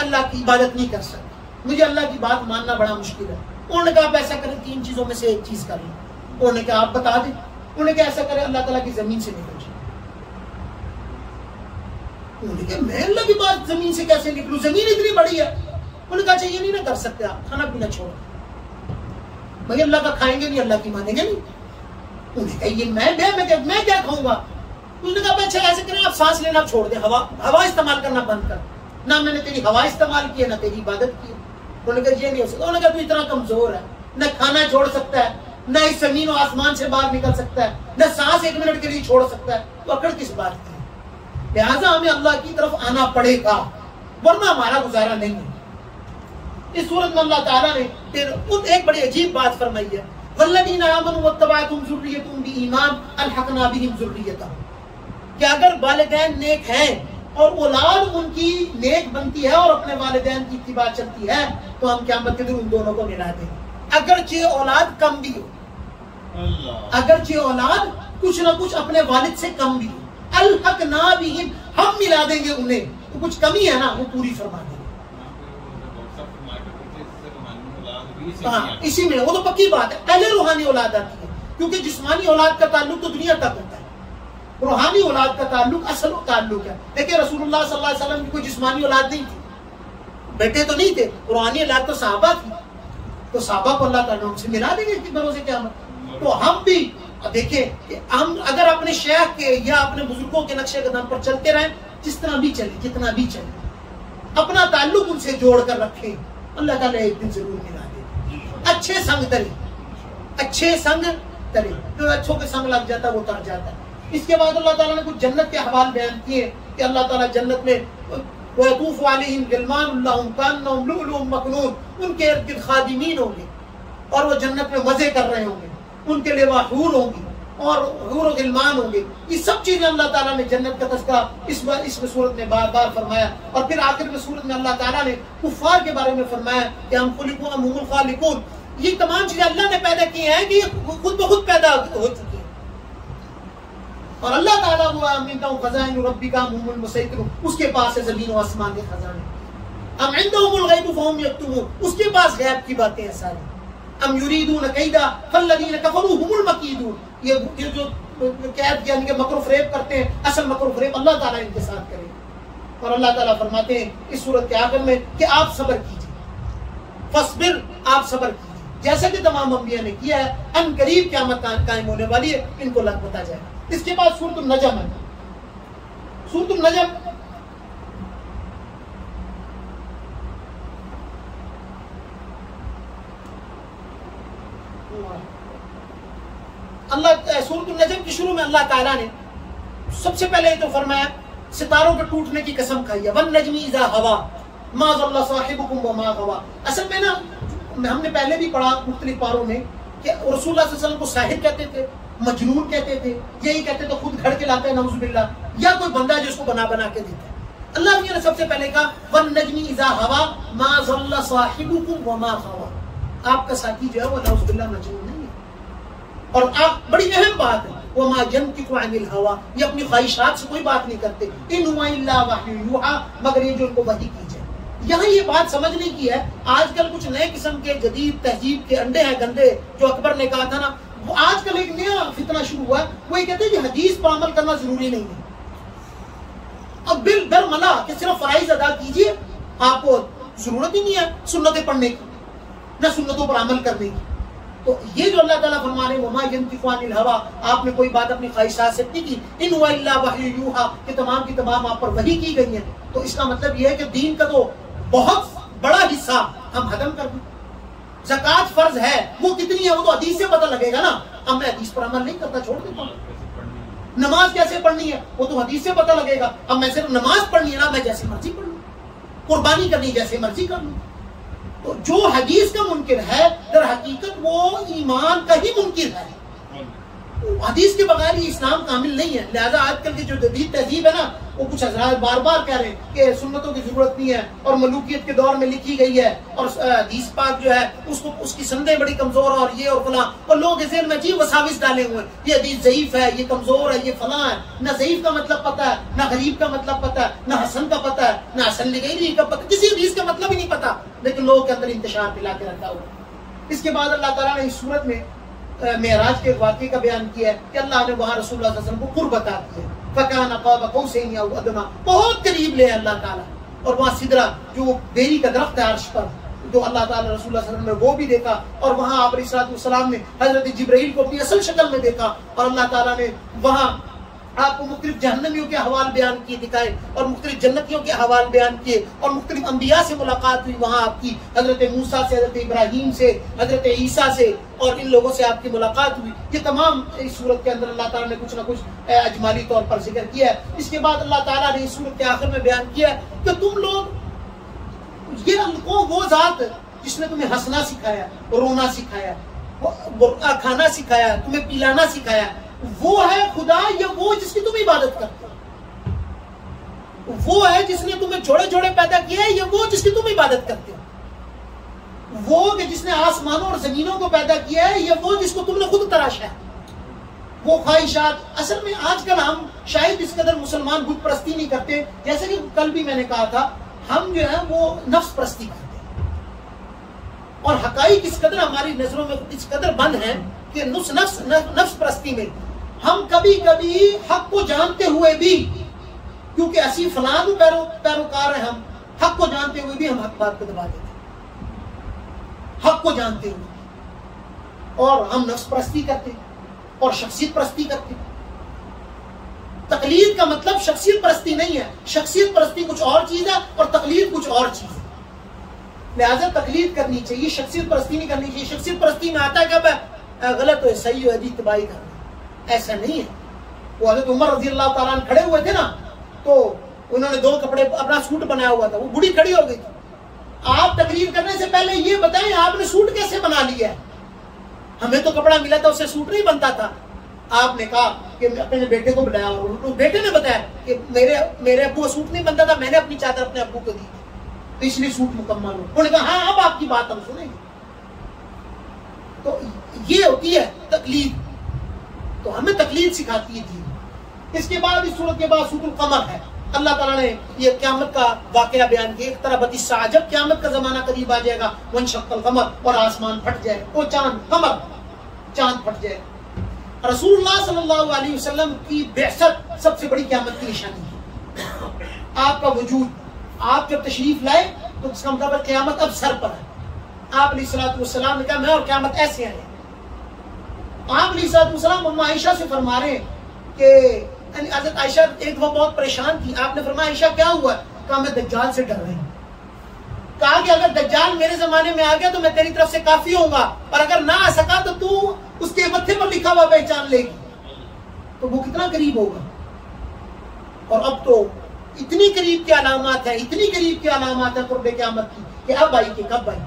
اللہ کی عبادت نہیں کر سکتا, مجھے اللہ کی بات ماننا بڑا مشکل ہے. انہوں نے کہا آپ ایسا کریں 3 چیزوں میں سے ایک چیز کر لیں. انہوں نے کہا آپ بتا دیں. انہوں نے کہا ایسا کریں اللہ تعالیٰ کی زمین سے نکل جائے. انہوں نے کہا میں اللہ کی بات زمین سے کیسے نکلوں, زمین اتنی بڑی ہے. انہوں نے کہا اچھا یہ نہیں نہ کر سکتے آپ, کھانا پینا چھوڑ, بھائی اللہ کا کھائیں گے نہیں, اللہ کی مانیں گے نہیں. انہوں نے کہا یہ میں کیا کھاؤں گا. انہوں نے کہا اچھا ایسے کریں آپ سانس لینا چھوڑ دیں, ہوا استعمال کرنا بند کر. نہ میں نے تیری ہوا استعمال کی ہے نہ تیری عبادت کی ہے. انہوں نے کہا یہ نہیں ہو سکتا. انہوں نے کہا تو اتنا کمزور ہے, نہ کھانا چھوڑ سکتا ہے, نہ اس زمین و آسمان سے باہر نکل سکتا ہے, نہ سانس 1 منٹ کے لیے چھوڑ سکتا ہے, تو اکڑ کس بات کی. لہٰذا ہمیں اللہ کی طرف آنا پڑے گا, ورنہ ہمارا گزارا نہیں ہے. اس صورت میں اللہ تعالیٰ نے پھر ایک بڑی عجیب بات فرمائی ہے, والذین آمنوا واتبعتہم ذریتہم بایمان الحقنا بہم ذریتہم, کہ اگر والدین نیک ہیں اور اولاد ان کی نیک بنتی ہے اور اپنے والدین کی اتباع چلتی ہے, تو ہم قیامت کے دن ان دونوں کو ملا دیں گے, اگرچہ اولاد کم بھی ہو, اگرچہ اولاد کچھ نہ کچھ اپنے والد سے کم بھی ہو. الحقنا بہم, ہم ملا دیں گے انہیں, تو کچھ کمی ہے نا وہ پوری فرما دیں گے. ہاں اسی میں وہ تو پکی بات ہے, پہلے روحانی اولاد آتی ہے, کیونکہ جسمانی اولاد کا تعلق تو دنیا تک ہوتا ہے، روحانی اولاد کا تعلق اصل تعلق ہے. دیکھیں رسول اللہ صلی اللہ علیہ وسلم کی کوئی جسمانی اولاد نہیں تھی، بیٹے تو نہیں تھے، روحانی اولاد تو صحابہ تھی، تو صحابہ کو اللہ تعالیٰ ان سے ملا دیں گے کہ بروز قیامت. تو ہم بھی دیکھیں کہ ہم اگر اپنے شیخ کے یا اپنے بزرگوں کے نقشے قدم پر چلتے رہیں، جس طرح بھی چلے، جتنا بھی چلے، اپنا تعلق ان سے جوڑ کر رکھیں، اللہ تعالیٰ ایک دن ضرور ملا دے. اچھے سنگ ترے، اچھے سنگ ترے، جو اچھوں کے سنگ لگ جاتا ہے وہ تر جاتا ہے. اس کے بعد اللہ تعالیٰ نے کچھ جنت کے احوال بیان کیے کہ اللہ تعالیٰ جنت میں وَيَطُوفُ عَلَيْهِمْ غِلْمَانٌ لَّهُمْ كَأَنَّهُمْ لُؤْلُؤٌ مَّكْنُونٌ، ان کے ارد گرد خادمین ہوں گے اور وہ جنت میں مزے کر رہے ہوں گے، ان کے لیے حور ہوں گی اور حور و غلمان ہوں گے. یہ سب چیزیں اللہ تعالیٰ نے جنت کا تذکرہ اس صورت میں بار بار فرمایا. اور پھر آخر میں صورت میں اللہ تعالیٰ نے کفار کے بارے میں فرمایا کہ ہم خلقون ام هم الخالقون، یہ تمام چیزیں اللہ نے پیدا کی ہیں کہ یہ خود بخود پیدا ہو چکی ہیں. اور اللہ تعالیٰ وہ عندهم خزائن ربک ام هم المسیطرون، اس کے پاس ہے زمین و آسمان کے خزانے. ام عندهم الغیب فهم یکتمون، اس کے پاس غیب کی باتیں ہیں ساری. ام یریدون کیدا فالذین کفروا هم المکیدون، یہ جو قید یعنی کہ مکر و فریب کرتے ہیں، اصل مکر و فریب اللہ تعالیٰ ان کے ساتھ کرے گا. اور اللہ تعالیٰ فرماتے ہیں اس صورت کے آخر میں کہ آپ صبر کیجیے، فصبر، آپ صبر کیجیے، جیسا کہ تمام انبیاء نے کیا ہے. ان قریب قیامت قائم ہونے والی ہے، ان کو لگ بتا جائے گا. اس کے بعد سورۃ النجم ہے. سورۃ النجم سورۃ النجم کی شروع میں اللہ تعالیٰ نے سب سے پہلے تو فرمایا ستاروں کے ٹوٹنے کی قسم کھائی ہے. وَالنَّجْمِ إِذَا هَوَىٰ مَا ضَلَّ صَاحِبُكُمْ وَمَا غَوَىٰ. اصل میں نا ہم نے پہلے بھی پڑھا مختلف پاروں میں کہ رسول اللہ صلی اللہ علیہ وسلم کو ساحر کہتے تھے، مجنون کہتے تھے، یہی کہتے تھے خود گھڑ کے لاتا ہے نعوذ باللہ، یا کوئی بندہ جو اس کو بنا بنا کے دیتا ہے. اللہ نے سب سے پہلے کہا وَالنَّجْمِ إِذَا هَوَىٰ مَا ضَلَّ صَاحِبُكُمْ وَمَا غَوَىٰ. آپ کا ساتھی جو ہے وہ نعوذ باللہ مجنون نہیں ہے. اور آپ بڑی اہم بات ہے وَمَا يَنْطِقُ عَنِ الْهَوَىٰ، یہ اپنی خواہشات سے کوئی بات نہیں کرتے. إِنْ هُوَ إِلَّا وَحْيٌ يُوحَىٰ، مگر یہ جو ان کو وحی کی جائے. یہاں یہ بات سمجھنے کی ہے. آج کل کچھ نئے قسم کے جدید تہذیب کے انڈے ہیں گندے، جو اکبر نے کہا تھا نا، وہ آج کل ایک نیا فتنہ شروع ہوا ہے. وہ یہ کہتے ہیں کہ حدیث پر عمل کرنا ضروری نہیں ہے. اب بالبرملا کہ صرف فرائض ادا کیجئے، آپ کو ضرورت ہی نہیں ہے سنتیں پڑھنے کی، نہ سنتوں پر عمل کرنے کی. تو یہ جو اللہ تعالیٰ فرما رہے ہیں وَمَا يَنْطِقُ عَنِ الْهَوَىٰ، آپ نے کوئی بات اپنی خواہشات سے نہیں کی. إِنْ هُوَ إِلَّا وَحْيٌ يُوحَىٰ، کہ تمام کی تمام آپ پر وحی کی گئی ہیں. تو اس کا مطلب یہ ہے کہ دین کا تو بہت بڑا حصہ ہم ختم کر دیں. زکوٰۃ فرض ہے، وہ کتنی ہے وہ تو حدیث سے پتہ لگے گا نا. اب میں حدیث پر عمل نہیں کرتا، چھوڑ دیتا ہوں. نماز کیسے پڑھنی ہے وہ تو حدیث سے پتہ لگے گا. اب میں صرف نماز پڑھنی ہے نا، میں جیسے مرضی پڑھ لوں. قربانی کرنی جیسے مرضی کر لوں. تو جو حدیث کا منکر ہے در حقیقت وہ ایمان کا ہی منکر ہے. حدیث کے بغیر یہ اسلام کامل نہیں ہے. لہذا آج کل کی جو جدید تہذیب ہے نا، وہ کچھ حضرات بار بار کہہ رہے ہیں کہ سنتوں کی ضرورت نہیں ہے اور ملوکیت کے دور میں لکھی گئی ہے، اور حدیث پاک جو ہے اس کی سندیں بڑی کمزور اور یہ اور فلاں، اور لوگوں کے ذہن میں عجیب وساوس ڈالے ہوئے ہیں. یہ حدیث ضعیف ہے، یہ کمزور ہے، یہ فلاں ہے. نہ ضعیف کا مطلب پتہ ہے، نہ غریب کا مطلب پتہ ہے، نہ حسن کا پتہ ہے، نہ حسن لغیری کا پتہ، کسی حدیث کا مطلب ہی نہیں پتہ، لیکن لوگوں کے اندر انتشار پھیلا کے رکھا ہوا. اس کے بعد اللہ تعالیٰ نے اس صورت میں معراج کے واقعے کا بیان کیا ہے کہ اللہ نے وہاں رسول اللہ صلی اللہ علیہ وسلم کو قرب عطا کیا. فَكَانَ قَابَ قَوْسَيْنِ أَوْ أَدْنَىٰ، بہت قریب لے اللہ تعالیٰ. اور وہاں سدرہ جو بیری کا درخت ہے عرش پر، جو اللہ تعالیٰ رسول اللہ صلی اللہ علیہ وسلم نے وہ بھی دیکھا. اور وہاں آپ علیہ السلام نے حضرت جبرائیل کو اپنی اصل شکل میں دیکھا. اور اللہ تعالیٰ نے وہاں آپ کو مختلف جہنمیوں کے حوال بیان کیے دکھائے، اور مختلف جنتیوں کے حوال بیان کیے، اور مختلف انبیاء سے ملاقات ہوئی وہاں آپ کی. حضرت موسیٰ سے، حضرت ابراہیم سے، حضرت عیسیٰ سے، اور ان لوگوں سے آپ کی ملاقات ہوئی. یہ تمام اس صورت کے اندر اللہ تعالیٰ نے کچھ نہ کچھ اجمالی طور پر ذکر کیا ہے. اس کے بعد اللہ تعالیٰ نے اس صورت کے آخر میں بیان کیا ہے کہ تم لوگ یہ وہ ذات جس نے تمہیں ہنسنا سکھایا، رونا سکھایا، کھانا سکھایا، تمہیں پلانا سکھایا، وہ ہے خدا یا وہ جس کی تم عبادت کرتے ہو؟ وہ ہے جس نے تمہیں جوڑے جوڑے پیدا کیا ہے یا وہ جس کی تم عبادت کرتے ہو؟ وہ کہ جس نے آسمانوں اور زمینوں کو پیدا کیا ہے یا وہ جس کو تم نے خود تراشا ہے؟ وہ خواہشات. اصل میں آج کل ہم شاید اس قدر مسلمان بت پرستی نہیں کرتے، جیسے کہ کل بھی میں نے کہا تھا، ہم جو ہے وہ نفس پرستی کرتے ہیں. اور حقائق اس قدر ہماری نظروں میں اس قدر بند ہیں کہ نفس پرستی میں ہم کبھی کبھی حق کو جانتے ہوئے بھی، کیونکہ اسی فلاں پیروکار ہیں، ہم حق کو جانتے ہوئے بھی ہم حق بات کو دبا دیتے ہیں، حق کو جانتے ہوئے، اور ہم نفس پرستی کرتے اور شخصیت پرستی کرتے۔ تقلید کا مطلب شخصیت پرستی نہیں ہے، شخصیت پرستی کچھ اور چیز ہے اور تقلید کچھ اور چیز ہے، لہٰذا تقلید کرنی چاہیے، شخصیت پرستی نہیں کرنی چاہیے۔ شخصیت پرستی میں آتا ہے کہ غلط ہو صحیح ہو جی اتباعی کرنا، ایسا نہیں ہے۔ وہ حضرت عمر رضی اللہ تعالیٰ عنہ کھڑے ہوئے تھے نا، تو انہوں نے 2 کپڑے اپنا سوٹ بنایا ہوا تھا، وہ بوڑھی کھڑی ہو گئی تھی۔ آپ تقریر کرنے سے پہلے یہ بتائیں آپ نے سوٹ کیسے بنا لیا ہے؟ ہمیں تو کپڑا ملا تھا، اسے سوٹ نہیں بنتا تھا۔ آپ نے کہا کہ اپنے بیٹے کو بلایا، اور بیٹے نے بتایا کہ میرے ابو کا سوٹ نہیں بنتا تھا، میں نے اپنی چادر اپنے ابو کو دی تو اس لیے سوٹ مکمل ہو۔ انہوں نے کہا ہاں اب آپ کی بات ہم سنیں گے۔ تو یہ ہوتی ہے تقلید، تو ہمیں تقلید سکھاتی ہے دین۔ اس کے بعد اس سورت کے بعد سورۃ القمر ہے۔ اللہ تعالیٰ نے یہ قیامت کا واقعہ بیان کیا، اقتربت الساعہ، جب قیامت کا زمانہ قریب آ جائے گا، وانشق القمر، اور آسمان پھٹ جائے گا، وہ چاند پھٹ جائے گا۔ رسول اللہ صلی اللہ علیہ وسلم کی بعثت سب سے بڑی قیامت کی نشانی ہے۔ آپ کا وجود، آپ جب تشریف لائے تو اس کا مطلب قیامت اب سر پر ہے۔ آپ علیہ الصلوۃ والسلام نے کہا میں اور قیامت ایسے آئے۔ آپ علیہ الصلوۃ والسلام اما عائشہ سے فرما رہے ہیں کہ حضرت عائشہ ایک دفعہ بہت پریشان تھی، آپ نے فرمایا عائشہ کیا ہوا؟ کہا میں دجال سے ڈر رہی ہوں۔ کہا کہ اگر دجال میرے زمانے میں آ گیا تو میں تیری طرف سے کافی ہوں گا، اور اگر نہ آ سکا تو تو اس کے متھے پر لکھا ہوا پہچان لے گی، تو وہ کتنا قریب ہوگا۔ اور اب تو اتنی قریب کی علامات ہیں، اتنی قریب کی علامات ہیں قرب قیامت کی کہ اب آئی کہ کب آئی۔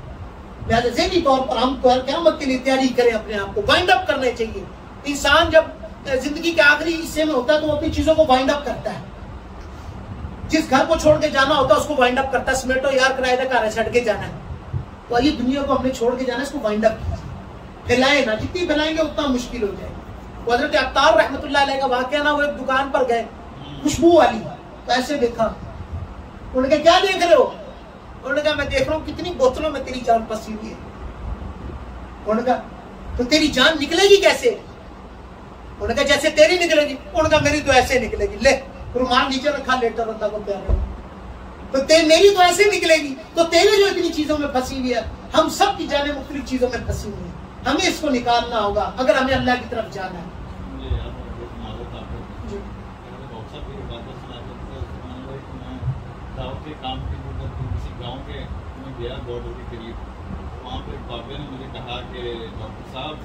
لہٰذا ذہنی طور پر ہم قیامت کے لیے تیاری کریں، اپنے آپ کو وائنڈ اپ کرنے چاہیے۔ انسان جب زندگی کے آخری حصے میں ہوتا ہے تو وہ اپنی چیزوں کو وائنڈ اپ کرتا ہے۔ جس گھر کو چھوڑ کے جانا ہوتا ہے اس کو وائنڈ اپ کرتا ہے، سمیٹو یار کرایہ کا گھر ہے چھڑ کے جانا ہے، تو یہ دنیا کو ہم نے چھوڑ کے جانا ہے، اس کو وائنڈ اپ کیجیے، پھیلائیں نہ، جتنی پھیلائیں گے اتنا مشکل ہو جائے گا۔ وہ حضرت عطار رحمۃ اللہ علیہ کا واقعہ نا، وہ ایک دکان پر گئے خوشبو والی، تو ایسے دیکھا، انہوں نے کہا کیا دیکھ رہے ہو؟ انہوں نے کہا میں دیکھ رہا ہوں کتنی بوتلوں میں تیری جان پھنسی ہوئی ہے۔ انہوں نے کہا تو تیری جان نکلے گی کیسے؟ انہوں نے کہا جیسے تیری نکلے گی۔ انہوں نے کہا میری تو ایسے نکلے گی، لے رومال نیچے رکھا، لیٹر اللہ کو پیار رہا، تو میری تو ایسے نکلے گی، تو تیرے جو اتنی چیزوں میں پھنسی ہوئی ہے، ہم سب کی جانیں مختلف چیزوں میں پھنسی ہوئی ہیں، ہمیں اس کو نکالنا ہوگا اگر ہمیں اللہ کی طرف جانا ہے۔ کام کی کسی گاؤں کے میں گیا بارڈر کے قریب، وہاں پہ ایک بابے نے مجھے کہا کہ ڈاکٹر صاحب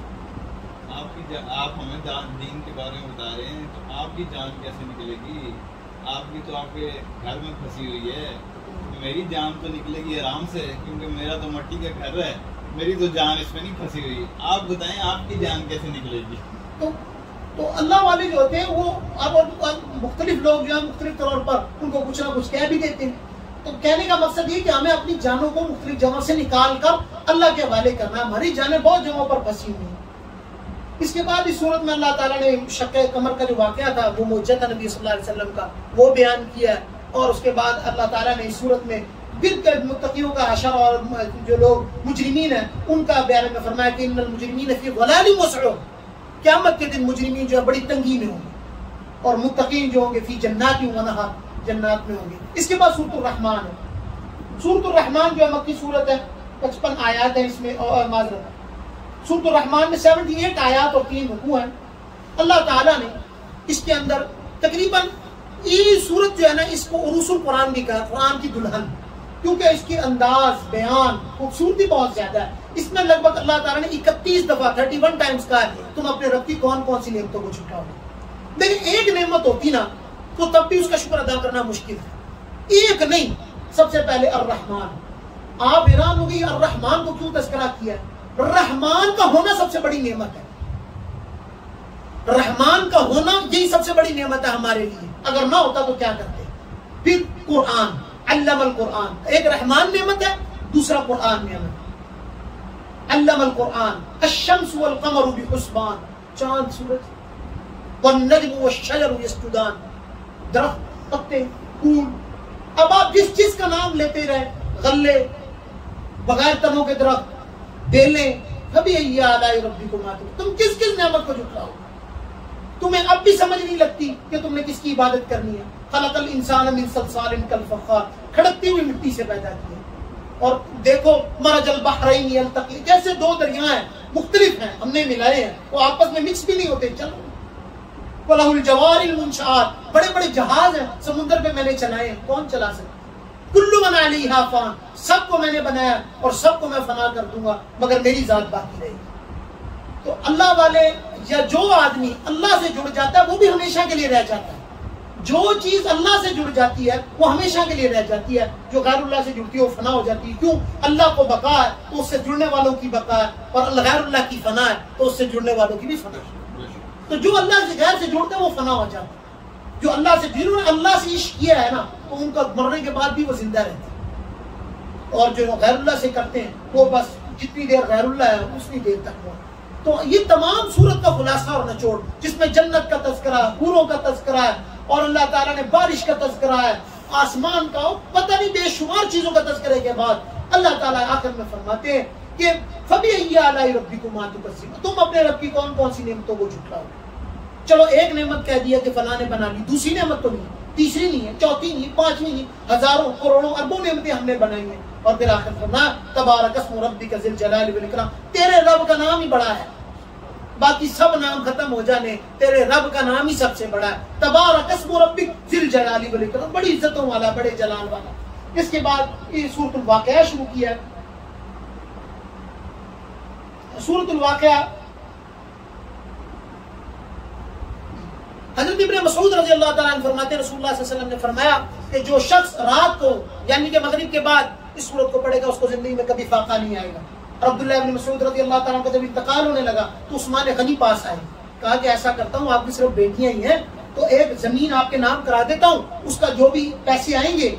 آپ ہمیں دین کے بارے میں بتا رہے ہیں، تو آپ کی جان کیسے نکلے گی؟ آپ کی تو آپ کے گھر میں پھنسی ہوئی ہے، میری جان تو نکلے گی آرام سے، کیونکہ میرا تو مٹی کا گھر ہے، میری تو جان اس میں نہیں پھنسی ہوئی، آپ بتائیں آپ کی جان کیسے نکلے گی؟ تو اللہ والے جو ہوتے ہیں وہ اب مختلف لوگ جو ہیں مختلف طور پر ان کو کچھ نہ کچھ کہہ بھی دیتے ہیں۔ تو کہنے کا مقصد یہ کہ ہمیں اپنی جانوں کو مختلف جگہوں سے نکال کر اللہ کے حوالے کرنا ہے، ہماری جانیں بہت جگہوں پر پھنسی ہوئی ہیں۔ اس کے بعد اس صورت میں اللہ تعالیٰ نے شق قمر کا جو واقعہ تھا، وہ معجزہ تھا نبی صلی اللہ علیہ وسلم کا، وہ بیان کیا ہے، اور اس کے بعد اللہ تعالیٰ نے اس صورت میں بالکل متقیوں کا حشر اور جو لوگ مجرمین ہیں ان کا بیان میں فرمایا کہ ان المجرمین فی ضلال وسعر، قیامت کے دن مجرمین جو ہے بڑی تنگی میں ہوں گے، اور متقین جو ہوں گے فی جنات ونہر، جنات میں ہوں گے۔ اس کے بعد سورۃ الرحمن ہے۔ سورۃ الرحمن جو ہے مکی سورت ہے، 55 آیات ہیں اس میں، اور معذرت سورۃ الرحمن میں 78 آیات اور 3 رکوع ہیں۔ اللہ تعالیٰ نے اس کے اندر تقریباً یہ سورت جو ہے نا، اس کو عروس القرآن بھی کہا، قرآن کی دلہن، کیونکہ اس کے انداز، بیان، خوبصورتی بہت زیادہ ہے۔ اس میں لگ بھگ اللہ تعالیٰ نے 31 دفعہ 31 ٹائمز کہا ہے تم اپنے رب کی کون کون سی نعمتوں کو چھٹاؤ گے۔ لیکن ایک نعمت ہوتی نا تو تب بھی اس کا شکر ادا کرنا مشکل ہے، ایک نہیں۔ سب سے پہلے الرحمن، آپ حیران ہو گئی الرحمن کو کیوں تذکرہ کیا ہے؟ رحمان کا ہونا سب سے بڑی نعمت ہے، رحمان کا ہونا یہی سب سے بڑی نعمت ہے ہمارے لیے، اگر نہ ہوتا تو کیا کرتے۔ پھر قرآن، علم القرآن، ایک رحمان نعمت ہے، دوسرا قرآن نعمت، علم القرآن، الشمس والقمر بحسبان، چاند سورج، والنجم والشجر یسجدان، درخت، پتے، پھول۔ اب آپ جس چیز کا نام لیتے رہے، غلے، بغیر تنوں کے درخت، بیلیں، فَبِأَيِّ آلَاءِ رَبِّكُمَا تُكَذِّبَانِ، تم کس کس نعمت کو جھٹلاؤ؟ تمہیں اب بھی سمجھ نہیں لگتی کہ تم نے کس کی عبادت کرنی ہے؟ خلق الانسان من صلصال کالفخار، کھڑکتی ہوئی مٹی سے پیدا کیا. اور دیکھو مرج البحرین یلتقی، جیسے دو دریا ہیں مختلف ہیں، ہم نے ملائے ہیں، وہ آپس میں مکس بھی نہیں ہوتے. چلو وَلَهُ الْجَوَارِ الْمُنْشَآتُ، بڑے بڑے جہاز ہیں سمندر پہ میں نے چلائے ہیں، کون چلا سکتا؟ کُلُّ مَنْ عَلَيْهَا فَانٍ، سب کو میں نے بنایا اور سب کو میں فنا کر دوں گا مگر میری ذات باقی رہے گی. تو اللہ والے یا جو آدمی اللہ سے جڑ جاتا ہے وہ بھی ہمیشہ کے لیے رہ جاتا ہے. جو چیز اللہ سے جڑ جاتی ہے وہ ہمیشہ کے لیے رہ جاتی ہے، جو غیر اللہ سے جڑتی ہے وہ فنا ہو جاتی ہے. کیوں؟ اللہ کو بقا ہے تو اس سے جڑنے والوں کی بقا ہے، اور غیر اللہ کی فنا ہے تو اس سے جڑنے والوں کی بھی فنا ہے. تو جو اللہ سے غیر سے جڑتے ہیں وہ فنا ہو جاتا ہے. جو اللہ سے جنہوں نے اللہ سے عشق کیا ہے نا تو ان کا مرنے کے بعد بھی وہ زندہ رہتے ہیں، اور جو غیر اللہ سے کرتے ہیں وہ بس جتنی دیر غیر اللہ ہے اتنی دیر تک وہ. تو یہ تمام صورت کا خلاصہ اور نچوڑ جس میں جنت کا تذکرہ ہے، حوروں کا تذکرہ ہے، اور اللہ تعالیٰ نے بارش کا تذکرہ ہے، آسمان کا، پتہ نہیں بے شمار چیزوں کا تذکرے کے بعد اللہ تعالیٰ آخر میں فرماتے ہیں کہ فَبِأَيِّ آلَاءِ رَبِّكُمَا تُكَذِّبَانِ، تم اپنے رب کی کون کون سی نعمتوں کو جھٹلاؤ. چلو ایک نعمت کہہ دیا کہ فلاں نے بنا لی، دوسری نعمت تو نہیں، تیسری نہیں ہے، چوتھی نہیں، پانچویں نہیں، ہزاروں کروڑوں اربوں نعمتیں ہم نے بنائی ہیں. اور پھر آخر فرمایا تبارک اسم ربک ذی الجلال والاکرام، تیرے رب کا نام ہی بڑا ہے، باقی سب نام ختم ہو جانے، تیرے رب کا نام ہی سب سے بڑا ہے. تبارک اسم ربک ذی الجلال والاکرام، بڑی عزتوں والا، بڑے جلال والا. اس کے بعد یہ سورۃ الواقعہ شروع کیا ہے. سورۃ الواقعہ حضرت ابن مسعود رضی اللہ تعالیٰ عنہ فرماتے ہیں رسول اللہ صلی اللہ علیہ وسلم نے فرمایا کہ جو شخص رات کو یعنی کہ مغرب کے بعد اس سورت کو پڑھے گا اس کو زندگی میں کبھی فاقہ نہیں آئے گا. اور عبداللہ ابن مسعود رضی اللہ تعالیٰ عنہ کا جب انتقال ہونے لگا تو عثمان غنی پاس آئے، کہا کہ ایسا کرتا ہوں آپ کی صرف بیٹیاں ہی ہیں تو ایک زمین آپ کے نام کرا دیتا ہوں، اس کا جو بھی پیسے آئیں گے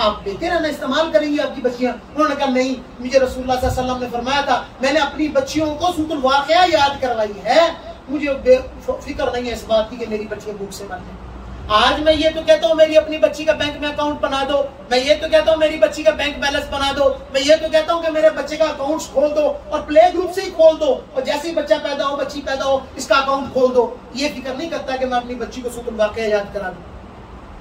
آپ لیتے رہنا، استعمال کریں گی آپ کی بچیاں. انہوں نے کہا نہیں، مجھے رسول اللہ صلی اللہ علیہ وسلم نے فرمایا تھا میں نے اپنی بچیوں کو سورۃ الواقعہ یاد کروائی ہے، مجھے فکر نہیں ہے اس بات کی کہ میری بچیاں بھوک سے مر جائیں. آج میں یہ تو کہتا ہوں میری اپنی بچی کا بینک میں اکاؤنٹ بنا دو، میں یہ تو کہتا ہوں میری بچی کا بینک بیلنس بنا دو، میں یہ تو کہتا ہوں کہ میرے بچے کا اکاؤنٹ کھول دو اور پلے گروپ سے ہی کھول دو، اور جیسے ہی بچہ پیدا ہو بچی پیدا ہو اس کا اکاؤنٹ کھول دو. یہ فکر نہیں کرتا کہ میں اپنی بچی کو سورۃ الواقعہ یاد کرا دوں.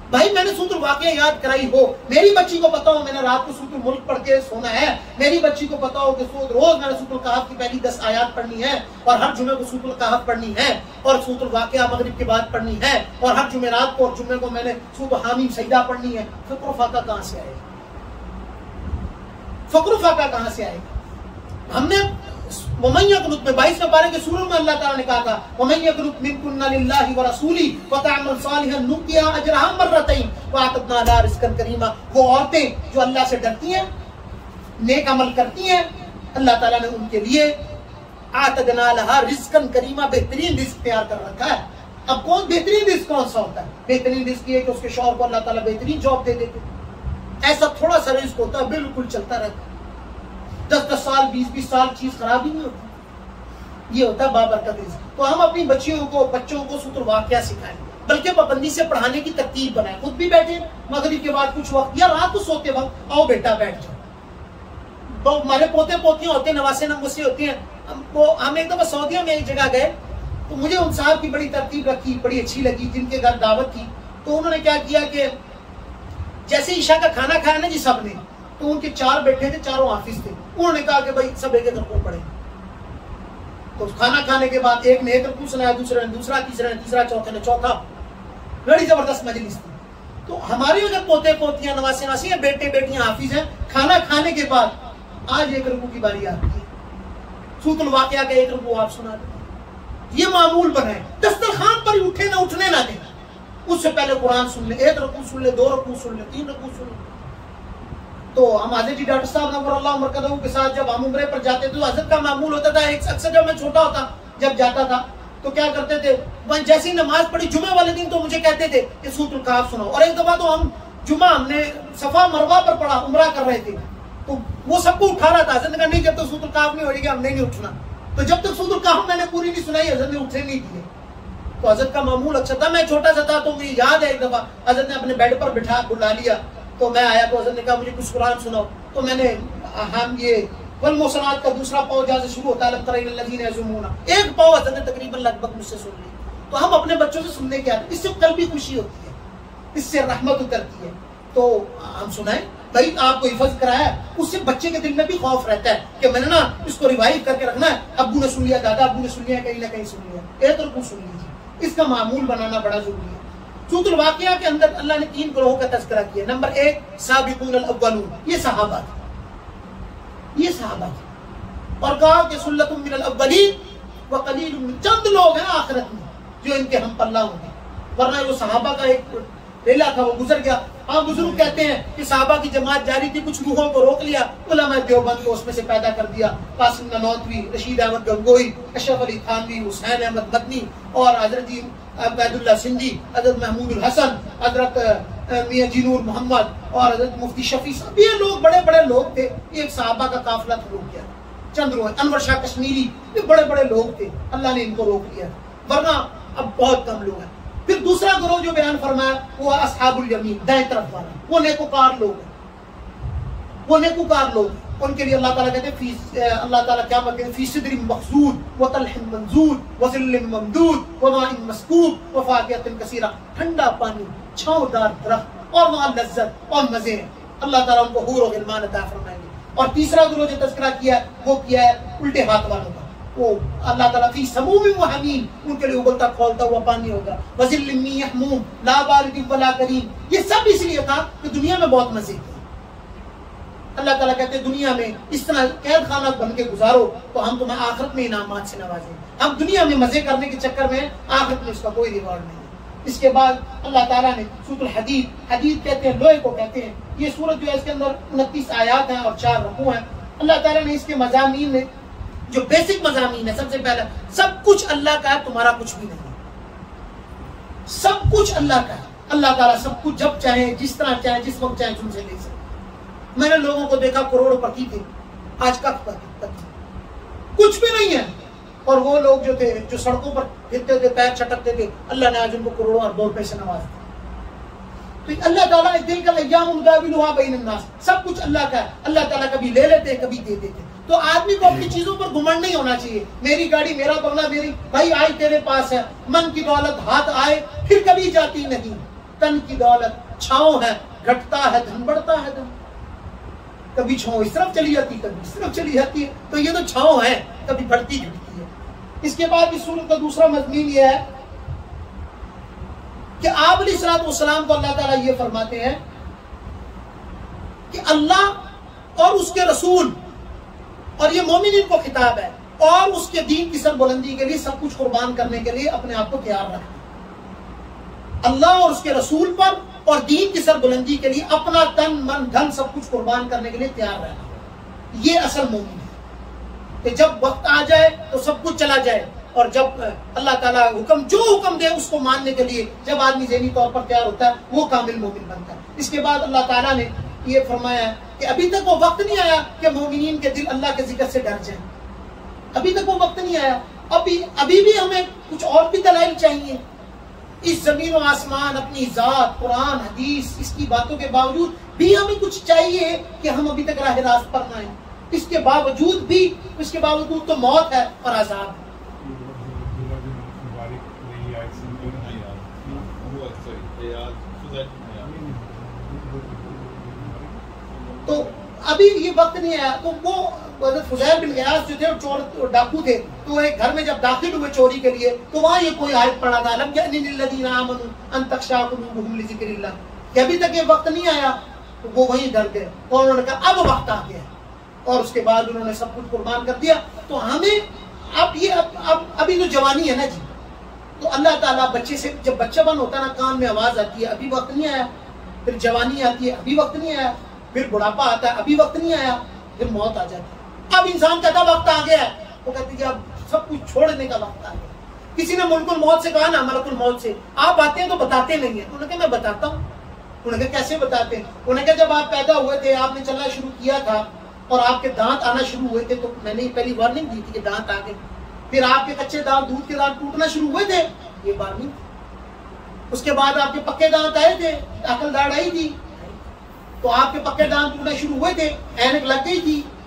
بھائی میں نے سورۃ الواقعہ یاد کرائی ہو، میری بچی کو پتا ہو میں نے رات کو سورۃ الملک پڑھ کے سونا ہے، میری بچی کو پتا ہو کہ روز میں نے سورۃ الکہف کی پہلی 10 آیات پڑھنی ہے، اور ہر جمعے کو سورۃ الکہف پڑھنی ہے، اور سورۃ الواقعہ مغرب کے بعد پڑھنی ہے، اور ہر جمعرات کو اور جمعے کو میں نے سورۃ حامیم سجدہ پڑھنی ہے. فقر و فاقہ کہاں سے آئے گا؟ فقر و فاقہ کہاں سے آئے گا؟ ہم نے وَمَن يَقْنُتْ میں 22 پارے کے سورہ میں اللہ تعالیٰ نے کہا تھا وَمَن يَقْنُتْ مِنكُنَّ لِلَّهِ وَرَسُولِهِ وَتَعْمَلْ صَالِحًا نُؤْتِهَا أَجْرَهَا مَرَّتَيْنِ وَأَعْتَدْنَا لَهَا رِزْقًا كَرِيمًا. وہ عورتیں جو اللہ سے ڈرتی ہیں، نیک عمل کرتی ہیں، اللہ تعالیٰ نے ان کے لیے أَعْتَدْنَا لَهَا رِزْقًا كَرِيمًا بہترین رزق تیار کر رکھا ہے. اب کون بہترین رزق کون سا ہوتا ہے؟ بہترین رزق یہ ہے کہ اس کے شوہر کو اللہ تعالیٰ بہترین جاب دے دیتے. ایسا تھوڑا سا رزق ہوتا ہے بالکل چلتا رہتا ہے، 10 سال 20 سال چیز خراب ہی نہیں ہوتی. یہ ہوتا ہے بابرکت رزق. تو ہم اپنی بچیوں کو بچوں کو سورۃ الواقعہ سکھائیں، بلکہ پابندی سے پڑھانے کی ترتیب بنائیں. خود بھی بیٹھے مغرب کے بعد کچھ وقت یا رات کو سوتے وقت آؤ بیٹا بیٹھ جاؤ. تو ہمارے پوتے پوتیاں ہوتے ہیں، نواسے نموسے ہوتے ہیں. ہم ایک دفعہ سعودیہ میں ایک جگہ گئے تو مجھے ان صاحب کی بڑی ترتیب رکھی، بڑی اچھی لگی، جن کے گھر دعوت تھی. تو انہوں نے کیا کیا کہ جیسے عشاء کا کھانا کھایا نا جی سب نے، تو ان کے 4 بیٹے تھے، چاروں حافظ تھے. انہوں نے کہا کہ بھائی سب ایک ایک رکوع پڑھیں. تو کھانا کھانے کے بعد ایک نے ایک رکوع سنایا، دوسرے نے دوسرا، تیسرے نے تیسرا، چوتھے نے چوتھا. بڑی زبردست مجلس تھی. تو ہمارے اگر پوتے پوتیاں نواسے نواسی یا بیٹے بیٹیاں حافظ ہیں، کھانا کھانے کے بعد آج ایک رکوع کی باری آتی ہے، سورۃ الواقعہ کا ایک رکوع آپ سنا دیں. یہ معمول بنائیں، دسترخوان پر ہی اٹھے نہ اٹھنے نہ دیں. اس سے پہلے قرآن سن لیں، 1 رکوع سن لیں، 2 رکوع سن لیں، 3 رکوع سن لیں. تو ہم حضرت جی ڈاکٹر صاحب نور اللہ مرکزہ کے ساتھ جب ہم عمرے پر جاتے تھے تو حضرت کا معمول ہوتا تھا، اکثر جب میں چھوٹا ہوتا جب جاتا تھا تو کیا کرتے تھے، جیسی نماز پڑھی جمعہ والے دن تو مجھے کہتے تھے کہ سورۃ الکہف سناؤ. اور ایک دفعہ تو ہم جمعہ ہم نے صفا مروہ پر پڑھا، عمرہ کر رہے تھے، تو وہ سب کو اٹھا رہا تھا. حضرت نے کہا نہیں جب تک سورۃ الکہف نہیں ہوئے گی ہم نہیں اٹھنا. تو جب تک سورۃ الکہف میں نے پوری نہیں سنائی حضرت نے اٹھنے نہیں دیے. تو حضرت کا معمول اچھا تھا. میں چھوٹا سا تھا تو مجھے یاد ہے ایک دفعہ حضرت نے اپنے بیڈ پر بلا لیا تو میں آیا تو حضرت نے کہا مجھے کچھ قرآن سناؤ. تو میں نے ہم یہ والمحصنات کا دوسرا پاؤ جہاں سے شروع ہوتا ہے لم تر الی الذین یزعمون، ایک پاؤ حضرت نے تقریباً لگ بھگ مجھ سے سن لی. تو ہم اپنے بچوں سے سننے کے آتے، اس سے قلبی خوشی ہوتی ہے، اس سے رحمت اترتی ہے. تو ہم سنائیں بھائی آپ کو حفظ کرایا، اس سے بچے کے دل میں بھی خوف رہتا ہے کہ میں نے نا اس کو ریوائو کر کے رکھنا ہے، ابو نے سن لیا، دادا ابو نے سن لیا، کہیں نہ کہیں سن لیا، ایک رکوع سن لیجیے. اس کا معمول بنانا بڑا ضروری ہے. سورۃ الواقعہ کے اندر اللہ نے 3 گروہوں کا تذکرہ کیا. نمبر 1 سابقون الاولون، یہ صحابہ تھے، یہ صحابہ تھے، اور کہا کہ سلۃ من الاولین وقلیل من، چند لوگ ہیں آخرت میں جو ان کے ہم پلہ ہوں گے، ورنہ وہ صحابہ کا ایک ریلا تھا وہ گزر گیا. ہاں بزرگ کہتے ہیں کہ صحابہ کی جماعت جاری تھی، کچھ روحوں کو روک لیا، علماء دیوبند کو اس میں سے پیدا کر دیا، قاسم نانوتوی، رشید احمد گنگوئی، اشرف علی تھانوی، حسین احمد مدنی، اور حضرت عبید اللہ سندھی، حضرت محمود الحسن، حضرت میاں جی نور محمد، اور حضرت مفتی شفیع صاحب. یہ لوگ بڑے بڑے لوگ تھے، ایک صحابہ کا قافلہ تھا، روک گیا. چند روح، انور شاہ کشمیری، یہ بڑے بڑے لوگ تھے، اللہ نے ان کو روک لیا، ورنہ اب بہت کم لوگ ہیں. پھر دوسرا گروہ جو بیان فرمایا وہ اصحاب الیمین، دائیں طرف والا، وہ نیکوکار لوگ ہیں، وہ نیکوکار لوگ ہیں. ان کے لیے اللہ تعالیٰ کہتے ہیں اللہ تعالیٰ کیا کہتے ہیں فی صدر مخضود وطلح منضود وظل ممدود وماء مسکوب وفاکہۃ کثیرہ، ٹھنڈا پانی، چھاؤں دار درخت، اور وہاں لذت اور مزے ہیں. اللہ تعالیٰ ان کو حور و غلمان عطا فرمائیں گے. اور تیسرا گروہ جو تذکرہ کیا ہے وہ کیا ہے الٹے ہاتھ والوں کا، وہ اللہ تعالیٰ فی سموم و حمیم، ان کے لیے ابلتا کھولتا ہوا پانی ہوگا، وظل من یحموم لا بارد ولا کریم. یہ سب اس لیے تھا کہ دنیا میں بہت مزے تھے. اللہ تعالیٰ کہتے ہیں دنیا میں اس طرح قید خانہ بن کے گزارو تو ہم تمہیں آخرت میں انعامات سے نوازیں. ہم دنیا میں مزے کرنے کے چکر میں آخرت میں اس کا کوئی ریوارڈ نہیں ہے. اس کے بعد اللہ تعالیٰ نے سورۃ الحدید، حدید کہتے ہیں لوہے کو کہتے ہیں، یہ سورت جو ہے اس کے اندر 29 آیات ہیں اور 4 رکوع ہیں. اللہ تعالیٰ نے اس کے مضامین میں جو بیسک مضامین ہے، سب سے پہلا سب کچھ اللہ کا ہے، تمہارا کچھ بھی نہیں. سب کچھ اللہ کا ہے. اللہ تعالیٰ سب کچھ جب چاہے، جس طرح چاہے، جس وقت چاہے تم سے لے سکتے. میں نے لوگوں کو دیکھا کروڑوں پتی تھے، آج کب پتی کچھ بھی نہیں ہے. اور وہ لوگ جو تھے جو سڑکوں پر پھرتے تھے، پیر چھٹکتے تھے، اللہ نے آج ان کو کروڑوں اربوں روپے سے نواز دیا. تو اللہ تعالیٰ نے دل کا ایام نداولھا بین الناس، سب کچھ اللہ کا ہے. اللہ تعالیٰ کبھی لے لیتے کبھی دے دیتے. تو آدمی کو اپنی چیزوں پر گھمنڈ نہیں ہونا چاہیے. میری گاڑی، میرا بنگلہ، میری بھائی آئی تیرے پاس ہے. من کی دولت ہاتھ آئے پھر کبھی جاتی نہیں. تن کی دولت چھاؤں ہے، گھٹتا ہے دھن، بڑھتا ہے دھن. کبھی چھاؤں اس طرف چلی جاتی، کبھی اس طرف چلی جاتی ہے. تو یہ تو چھاؤں ہے، کبھی بڑھتی جھٹتی ہے. اس کے بعد اس سورت کا دوسرا مضمون یہ ہے کہ آپ علیہ الصلوۃ والسلام کو اللہ تعالیٰ یہ فرماتے ہیں کہ اللہ اور اس کے رسول، اور یہ مومنین کو خطاب ہے، اور اس کے دین کی سربلندی کے لیے سب کچھ قربان کرنے کے لیے اپنے آپ کو تیار رکھیں. اللہ اور اس کے رسول پر اور دین کی سربلندی کے لیے اپنا تن من دھن سب کچھ قربان کرنے کے لیے تیار رہنا. یہ اصل مومن ہے کہ جب وقت آ جائے تو سب کچھ چلا جائے، اور جب اللہ تعالیٰ جو حکم دے اس کو ماننے کے لیے جب آدمی ذہنی طور پر تیار ہوتا ہے وہ کامل مومن بنتا ہے. اس کے بعد اللہ تعالیٰ نے یہ فرمایا کہ ابھی تک وہ وقت نہیں آیا کہ مومنین کے دل اللہ کے ذکر سے ڈر جائیں. ابھی تک وہ وقت نہیں آیا. ابھی بھی ہمیں کچھ اور بھی دلائل چاہیے. اس زمین و آسمان، اپنی ذات، قرآن، حدیث، اس کی باتوں کے باوجود بھی ہمیں کچھ چاہیے کہ ہم ابھی تک راہ راست پر نہ آئیں. اس کے باوجود تو موت ہے اور عذاب ہے. تو ابھی یہ وقت نہیں آیا. تو وہ حضرت فضیل بن غیاث جو تھے چور ڈاکو تھے، تو وہ ایک گھر میں جب داخل ہوئے چوری کے لیے تو وہاں یہ کوئی آیت پڑھا تھا لم یأن للذین آمنوا ان تخشع قلوبهم لذکر اللہ، کہ ابھی تک یہ وقت نہیں آیا. تو وہ وہیں ڈر گئے اور انہوں نے کہا اب وقت آ گیا، اور اس کے بعد انہوں نے سب کچھ قربان کر دیا. تو ہمیں ابھی تو جوانی ہے نا جی. تو اللہ تعالیٰ بچے سے، جب بچہ بن ہوتا ہے نا، کان میں آواز آتی ہے ابھی وقت نہیں آیا، پھر جوانی آتی ہے ابھی وقت نہیں آیا، پھر بڑھاپا آتا ہے ابھی وقت نہیں آیا، پھر موت آ جاتی ہے. اب انسان کہتا وقت آ گیا ہے، وہ کہتی ہے اب سب کچھ چھوڑنے کا وقت آ گیا. کسی نے ملک الموت سے کہا نا، ملک الموت سے آپ آتے ہیں تو بتاتے نہیں ہیں. انہوں نے کہا میں بتاتا ہوں. انہوں نے کہا کیسے بتاتے ہیں؟ انہوں نے کہا جب آپ پیدا ہوئے تھے، آپ نے چلنا شروع کیا تھا اور آپ کے دانت آنا شروع ہوئے تھے، تو میں نے پہلی وارننگ دی تھی کہ دانت آ گئے. پھر آپ کے کچے دانت، دودھ کے دانت ٹوٹنا شروع ہوئے تھے، یہ وارننگ. اس کے بعد آپ کے پکے دانت آئے تھے، عقل داڑھ آئی تھی. تو آپ کے پکے دانت ٹوٹنا شروع ہوئے تھے، اینک لگ گئی تھی،